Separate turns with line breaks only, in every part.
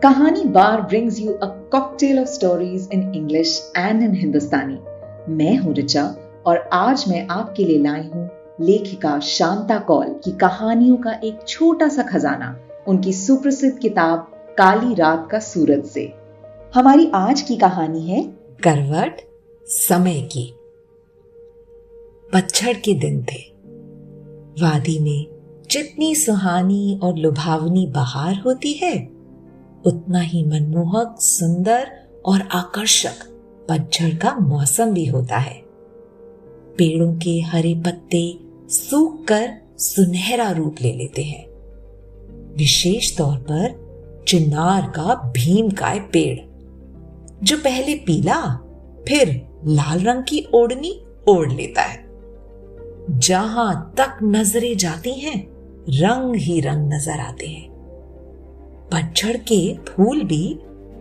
कहानी बार brings you a cocktail of stories in English and in हिंदुस्तानी। मैं हूं ऋचा और आज मैं आपके लिए लाई हूं लेखिका शांता कौल की कहानियों का एक छोटा सा खजाना, उनकी सुप्रसिद्ध किताब काली रात का सूरज से। हमारी आज की कहानी है
करवट समय की। पतझड़ के दिन थे। वादी में जितनी सुहानी और लुभावनी बहार होती है, उतना ही मनमोहक, सुंदर और आकर्षक पतझड़ का मौसम भी होता है। पेड़ों के हरे पत्ते सूख कर सुनहरा रूप ले लेते हैं। विशेष तौर पर चिन्नार का भीमकाय पेड़, जो पहले पीला फिर लाल रंग की ओढ़नी ओढ़ लेता है। जहां तक नजरें जाती हैं, रंग ही रंग नजर आते हैं। पतझड़ के फूल भी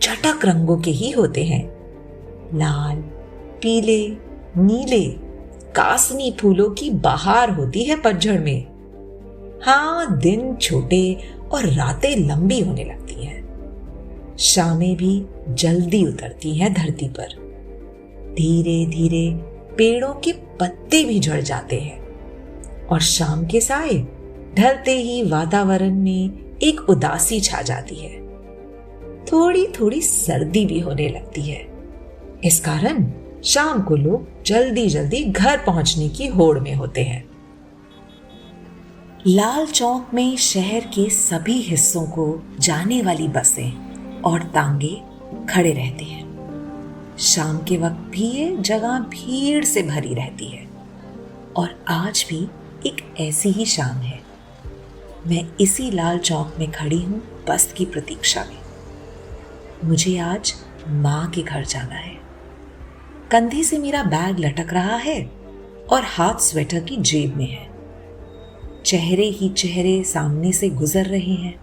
चटक रंगों के ही होते हैं। लाल, पीले, नीले, कासनी फूलों की बहार होती है पतझड़ में। हाँ, दिन छोटे और रातें लंबी होने लगती हैं। शामें भी जल्दी उतरती हैं धरती पर। धीरे धीरे पेड़ों के पत्ते भी झड़ जाते हैं और शाम के साए ढलते ही वातावरण में एक उदासी छा जाती है। थोड़ी थोड़ी सर्दी भी होने लगती है। इस कारण शाम को लोग जल्दी जल्दी घर पहुंचने की होड़ में होते हैं। लाल चौक में शहर के सभी हिस्सों को जाने वाली बसें और तांगे खड़े रहते हैं। शाम के वक्त भी ये जगह भीड़ से भरी रहती है और आज भी एक ऐसी ही शाम है। मैं इसी लाल चौक में खड़ी हूं बस की प्रतीक्षा में। मुझे आज माँ के घर जाना है। कंधे से मेरा बैग लटक रहा है और हाथ स्वेटर की जेब में है। चेहरे ही चेहरे सामने से गुजर रहे हैं,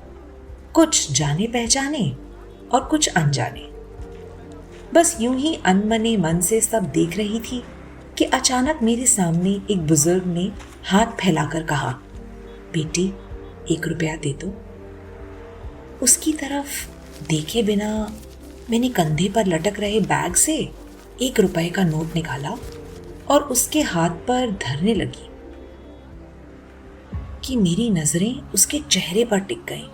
कुछ जाने पहचाने और कुछ अनजाने। बस यूं ही अनमने मन से सब देख रही थी कि अचानक मेरे सामने एक बुजुर्ग ने हाथ फैलाकर कहा, बेटी 1 रुपया दे दो। उसकी तरफ देखे बिना मैंने कंधे पर लटक रहे बैग से 1 रुपए का नोट निकाला और उसके हाथ पर धरने लगी कि मेरी नजरें उसके चेहरे पर टिक गईं।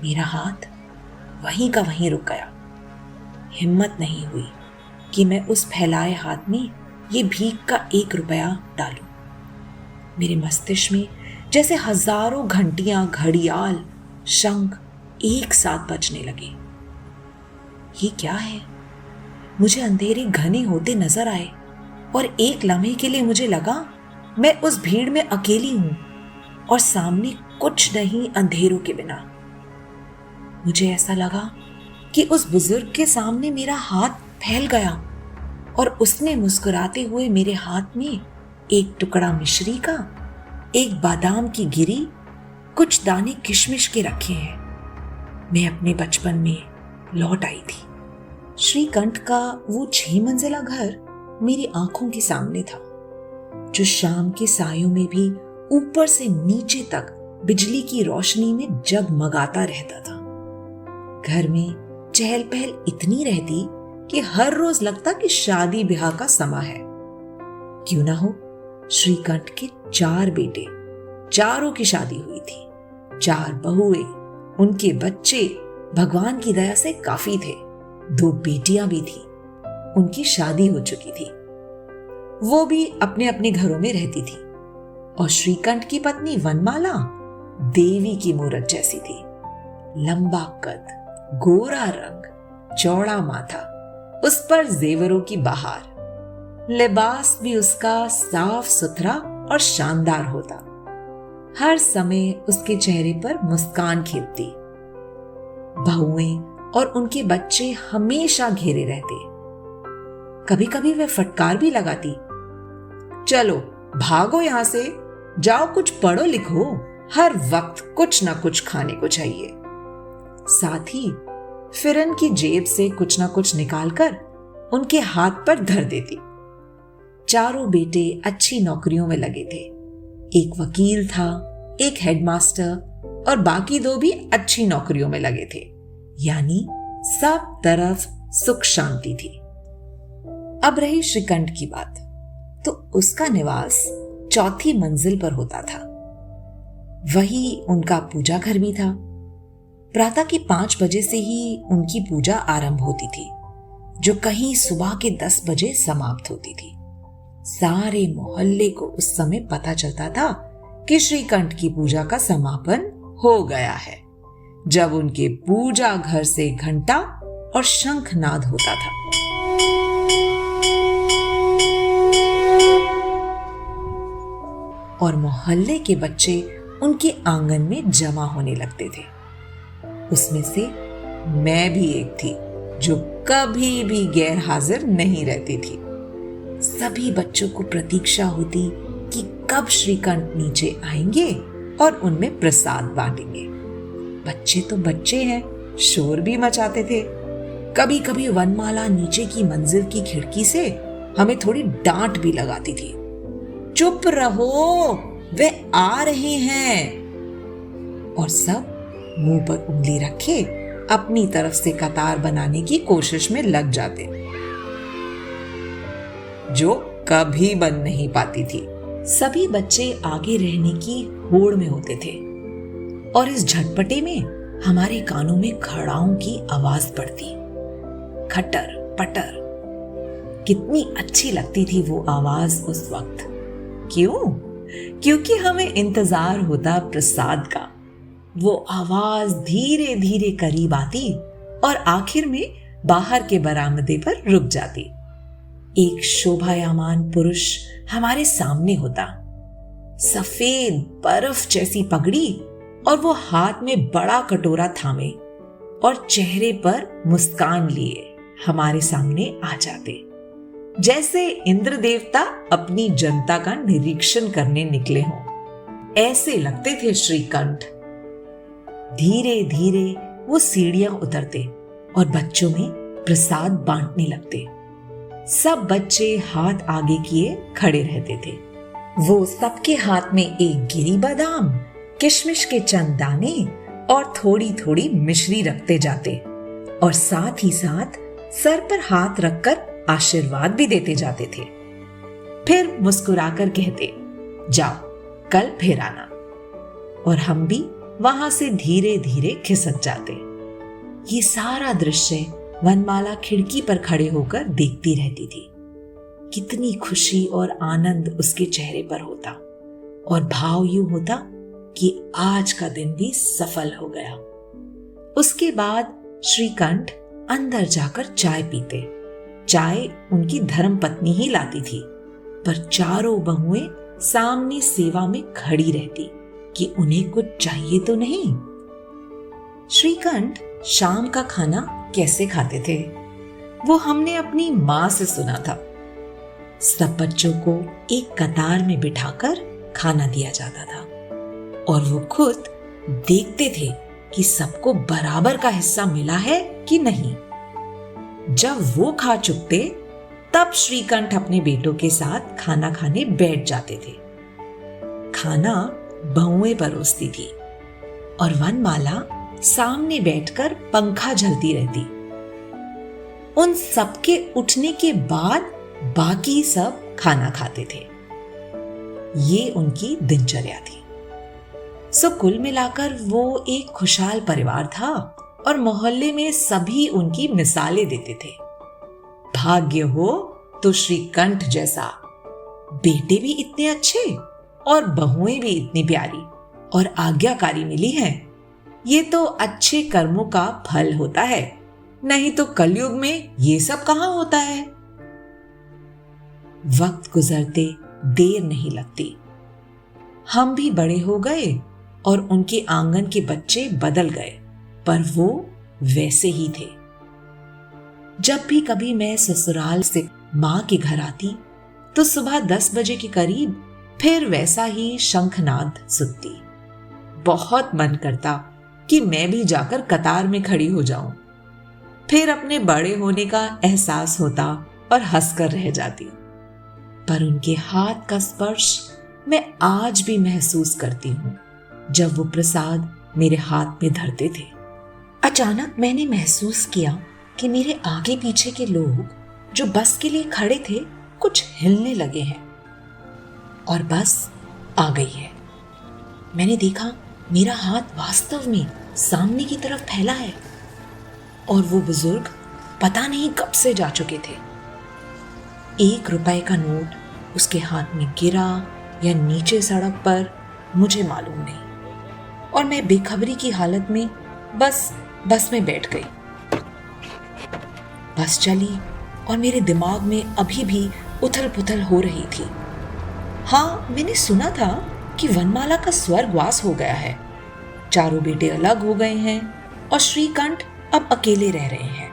मेरा हाथ वहीं का वहीं रुक गया। हिम्मत नहीं हुई कि मैं उस फैलाए हाथ में ये भीख का 1 रुपया डालूं। मेरे मस्तिष्क में जैसे हजारों घंटियां, घड़ियाल, शंख एक साथ बजने लगे। ये क्या है? मुझे अंधेरे घने होते नजर आए और एक लम्हे के लिए मुझे लगा मैं उस भीड़ में अकेली हूं और सामने कुछ नहीं अंधेरों के बिना। मुझे ऐसा लगा कि उस बुजुर्ग के सामने मेरा हाथ फैल गया और उसने मुस्कुराते हुए मेरे हाथ में एक टुकड़ा मिश्री का, एक बादाम की गिरी, कुछ दाने किशमिश के रखे हैं। मैं अपने बचपन में लौट आई थी। श्रीकंठ का वो 6 मंजिला घर मेरी आंखों के सामने था, जो शाम के सायों में भी ऊपर से नीचे तक बिजली की रोशनी में जगमगाता रहता था। घर में चहल पहल इतनी रहती कि हर रोज लगता कि शादी ब्याह का समय है। क्यों ना हो, श्रीकंठ के 4 बेटे, चारों की शादी हुई थी। 4 बहुएं, उनके बच्चे भगवान की दया से काफी थे। 2 बेटियां भी थी, उनकी शादी हो चुकी थी। वो भी अपने अपने घरों में रहती थी। और श्रीकंठ की पत्नी वनमाला देवी की मूरत जैसी थी। लंबा कद, गोरा रंग, चौड़ा माथा, उस पर जेवरों की बहार। लिबास भी उसका साफ सुथरा और शानदार होता। हर समय उसके चेहरे पर मुस्कान खिलती। बहुएं और उनके बच्चे हमेशा घेरे रहते। कभी कभी वह फटकार भी लगाती, चलो भागो यहां से, जाओ कुछ पढ़ो लिखो, हर वक्त कुछ ना कुछ खाने को चाहिए। साथ ही फिरन की जेब से कुछ ना कुछ निकालकर उनके हाथ पर धर देती। चारों बेटे अच्छी नौकरियों में लगे थे। एक वकील था, एक हेडमास्टर और बाकी 2 भी अच्छी नौकरियों में लगे थे। यानी सब तरफ सुख शांति थी। अब रही श्रीकंठ की बात, तो उसका निवास चौथी मंजिल पर होता था। वही उनका पूजा घर भी था। प्रातः के 5 बजे से ही उनकी पूजा आरंभ होती थी, जो कहीं सुबह के 10 बजे समाप्त होती थी। सारे मोहल्ले को उस समय पता चलता था कि श्रीकंठ की पूजा का समापन हो गया है, जब उनके पूजा घर से घंटा और शंखनाद होता था। और मोहल्ले के बच्चे उनके आंगन में जमा होने लगते थे। उसमें से मैं भी एक थी, जो कभी भी गैर हाजिर नहीं रहती थी। सभी बच्चों को प्रतीक्षा होती कि कब श्रीकंठ नीचे आएंगे और उनमें प्रसाद बांटेंगे। बच्चे तो बच्चे हैं, शोर भी मचाते थे। कभी कभी वनमाला नीचे की मंजिल की खिड़की से हमें थोड़ी डांट भी लगाती थी। चुप रहो, वे आ रहे हैं। और सब मुंह पर उंगली रखे अपनी तरफ से कतार बनाने की कोशिश में लग जाते, जो कभी बन नहीं पाती थी। सभी बच्चे आगे रहने की होड़ में होते थे और इस झटपटे में हमारे कानों में खड़ाओं की आवाज पड़ती, खटर पटर। कितनी अच्छी लगती थी वो आवाज उस वक्त। क्यों? क्योंकि हमें इंतजार होता प्रसाद का। वो आवाज धीरे धीरे करीब आती और आखिर में बाहर के बरामदे पर रुक जाती। एक शोभायमान पुरुष हमारे सामने होता, सफेद बर्फ जैसी पगड़ी और वो हाथ में बड़ा कटोरा थामे और चेहरे पर मुस्कान लिए हमारे सामने आ जाते, जैसे इंद्र देवता अपनी जनता का निरीक्षण करने निकले हों। ऐसे लगते थे श्रीकंठ। धीरे धीरे वो सीढ़ियां उतरते और बच्चों में प्रसाद बांटने लगते। सब बच्चे हाथ आगे किए खड़े रहते थे। वो सबके हाथ में एक गिरी बादाम, किशमिश के चंद दाने और थोड़ी थोड़ी मिश्री रखते जाते और साथ ही साथ सर पर हाथ रखकर आशीर्वाद भी देते जाते थे। फिर मुस्कुराकर कहते, जाओ कल फिर आना। और हम भी वहां से धीरे धीरे खिसक जाते। ये सारा दृश्य वनमाला खिड़की पर खड़े होकर देखती रहती थी। कितनी खुशी और आनंद उसके चेहरे पर होता और भाव यूं होता कि आज का दिन भी सफल हो गया। उसके बाद श्रीकंठ अंदर जाकर चाय पीते। चाय उनकी धर्मपत्नी ही लाती थी, पर चारों बहुएं सामने सेवा में खड़ी रहती कि उन्हें कुछ चाहिए तो नहीं। श्रीकंठ शाम का खाना कैसे खाते थे वो हमने अपनी माँ से सुना था। सब बच्चों को एक कतार में बिठाकर खाना दिया जाता था और वो खुद देखते थे कि सबको बराबर का हिस्सा मिला है कि नहीं। जब वो खा चुकते तब श्रीकंठ अपने बेटों के साथ खाना खाने बैठ जाते थे। खाना बहुएं परोसती थी और वनमाला सामने बैठकर पंखा झलती रहती। उन सबके उठने के बाद बाकी सब खाना खाते थे। ये उनकी दिनचर्या थी। सो कुल मिलाकर वो एक खुशहाल परिवार था और मोहल्ले में सभी उनकी मिसालें देते थे। भाग्य हो तो श्रीकंठ जैसा। बेटे भी इतने अच्छे और बहुएं भी इतनी प्यारी और आज्ञाकारी मिली हैं। ये तो अच्छे कर्मों का फल होता है, नहीं तो कलयुग में ये सब कहां होता है। वक्त गुजरते देर नहीं लगती। हम भी बड़े हो गए और उनके आंगन के बच्चे बदल गए, पर वो वैसे ही थे। जब भी कभी मैं ससुराल से मां के घर आती तो सुबह 10 बजे के करीब फिर वैसा ही शंखनाद सुनती। बहुत मन करता कि मैं भी जाकर कतार में खड़ी हो जाऊं। फिर अपने बड़े होने का एहसास होता और हंसकर रह जाती। पर उनके हाथ का स्पर्श मैं आज भी महसूस करती हूं, जब वो प्रसाद मेरे हाथ में धरते थे। अचानक मैंने महसूस किया कि मेरे आगे पीछे के लोग जो बस के लिए खड़े थे कुछ हिलने लगे हैं और बस आ गई है। मैंने देखा मेरा हाथ वास्तव में सामने की तरफ फैला है और वो बुजुर्ग पता नहीं कब से जा चुके थे। 1 रुपए का नोट उसके हाथ में गिरा या नीचे सड़क पर, मुझे मालूम नहीं, और मैं बेखबरी की हालत में बस में बैठ गई। बस चली और मेरे दिमाग में अभी भी उथल पुथल हो रही थी। हाँ, मैंने सुना था कि वनमाला का स्वर्गवास हो गया है, चारों बेटे अलग हो गए हैं और श्रीकंठ अब अकेले रह रहे हैं।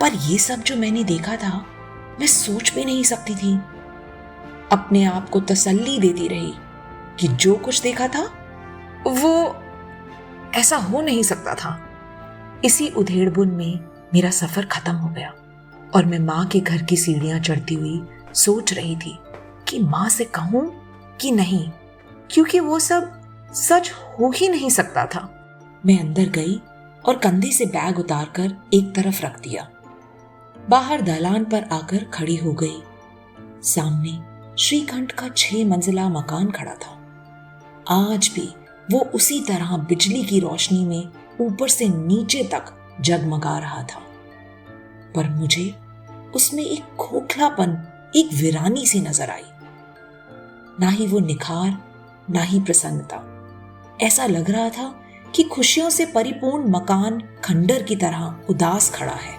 पर ये सब जो मैंने देखा था मैं सोच भी नहीं सकती थी। अपने आप को तसल्ली देती रही कि जो कुछ देखा था वो ऐसा हो नहीं सकता था। इसी उधेड़बुन में मेरा सफर खत्म हो गया और मैं माँ के घर की सीढ़ियां चढ़ती हुई सोच रही थी कि माँ से कहूं कि नहीं, क्योंकि वो सब सच हो ही नहीं सकता था। मैं अंदर गई और कंधे से बैग उतारकर एक तरफ रख दिया। बाहर दालान पर आकर खड़ी हो गई। सामने श्रीकंठ का 6 मंजिला मकान खड़ा था। आज भी वो उसी तरह बिजली की रोशनी में ऊपर से नीचे तक जगमगा रहा था, पर मुझे उसमें एक खोखलापन, एक वीरानी सी नजर आई। ना ही वो निखार, ना ही प्रसन्नता। ऐसा लग रहा था कि खुशियों से परिपूर्ण मकान खंडर की तरह उदास खड़ा है।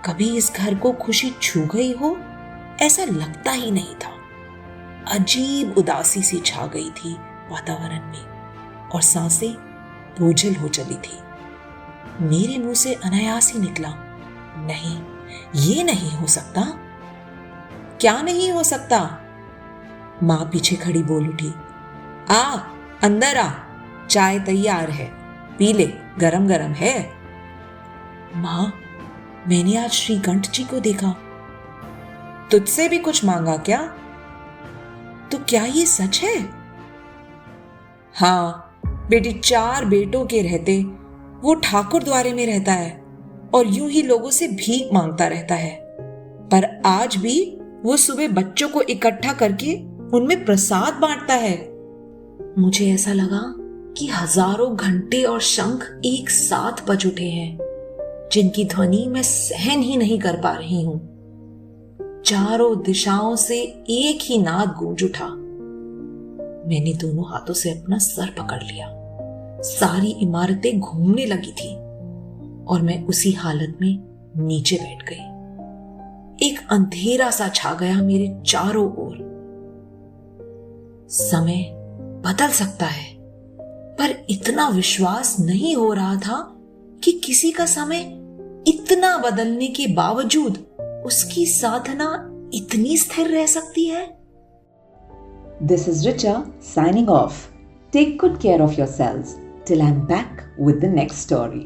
कभी इस घर को खुशी छू गई हो ऐसा लगता ही नहीं था। अजीब उदासी सी छा गई थी वातावरण में और सांसें बोझल हो चली थी। मेरे मुंह से अनायास ही निकला, नहीं, ये नहीं हो सकता। क्या नहीं हो सकता? माँ पीछे खड़ी बोल उठी, आ अंदर आ, चाय तैयार है, पी ले, गरम गरम है। माँ, मैंने आज श्रीकंठ जी को देखा। तुझसे भी कुछ मांगा क्या? तो क्या ये सच है? हाँ बेटी, 4 बेटों के रहते वो ठाकुर द्वारे में रहता है और यूं ही लोगों से भीख मांगता रहता है, पर आज भी वो सुबह बच्चों को इकट्ठा करके उनमें प्रसाद बांटता है। मुझे ऐसा लगा कि हजारों घंटे और शंख एक साथ बज उठे हैं, जिनकी ध्वनि मैं सहन ही नहीं कर पा रही हूं। चारों दिशाओं से एक ही नाद गूंज उठा। मैंने दोनों हाथों से अपना सर पकड़ लिया। सारी इमारतें घूमने लगी थी और मैं उसी हालत में नीचे बैठ गई। एक अंधेरा सा छा गया मेरे चारों ओर। समय बदल सकता है, पर इतना विश्वास नहीं हो रहा था कि किसी का समय इतना बदलने के बावजूद उसकी साधना इतनी स्थिर रह सकती है।
This is Richa signing off. Take good care of yourselves till I'm back with the next story.